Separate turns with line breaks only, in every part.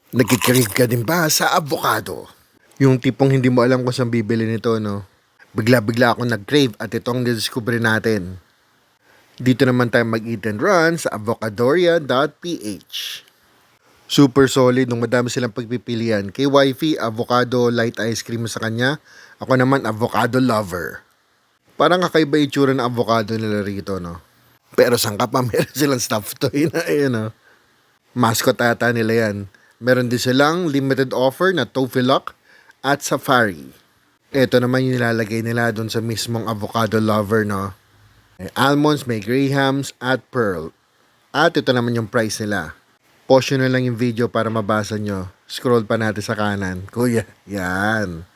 Nagkikrave ka din ba sa avocado? Yung tipong hindi mo alam kung saan bibili nito, no? Bigla-bigla akong nag-crave at itong discover natin. Dito naman tayo mag-eat and run sa avocadoria.ph. Super solid nung madami silang pagpipilian. Kay wifey, avocado light ice cream sa kanya. Ako naman, avocado lover. Parang kakaiba itsura ng avocado nila rito, no? Pero sangka pa, meron silang stuffed toy na, no? Mascot ata nila yan. Meron din silang limited offer na toffee lock at safari. Ito naman yung nilalagay nila doon sa mismong avocado lover, no? May almonds, may grahams at pearl. At ito naman yung price nila. Pause nyo na lang yung video para mabasa nyo. Scroll pa natin sa kanan. Kuya, yan.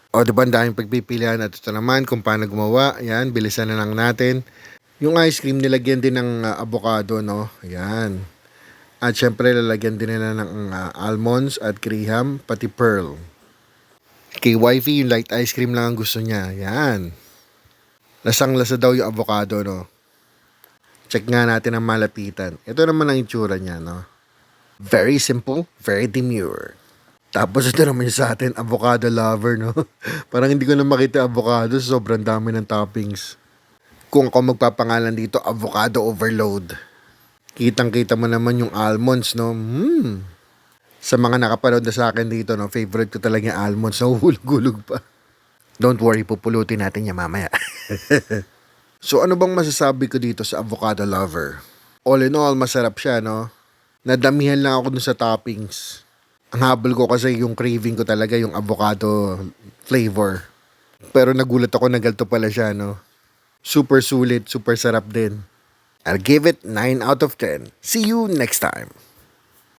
O diba ang daming pagpipilian at ito naman kung paano gumawa. Yan, bilisan na lang natin. Yung ice cream nilagyan din ng avocado, no? Yan. At syempre lalagyan din nila ng almonds at graham, pati pearl. Kay wifey, yung light ice cream lang ang gusto niya. Yan. Lasang-lasa daw yung avocado, no? Check nga natin ang malapitan. Ito naman ang itsura niya, no? Very simple, very demure. Tapos ito naman sa atin, avocado lover, no? Parang hindi ko na makita avocado, sobrang dami ng toppings. Kung ako magpapangalan dito, avocado overload. Kitang-kita mo naman yung almonds, no? Sa mga nakapanood na sa akin dito, no, favorite ko talaga yung almonds. Nahuhulog-hulog pa. Don't worry, pupulutin natin yan mamaya. So ano bang masasabi ko dito sa avocado lover? All in all, masarap siya, no? Nadamihan lang ako dun sa toppings. Ang habol ko kasi yung craving ko talaga yung avocado flavor. Pero nagulat ako na ganito pala siya, no? Super sulit, super sarap din. I'll give it 9 out of 10. See you next time.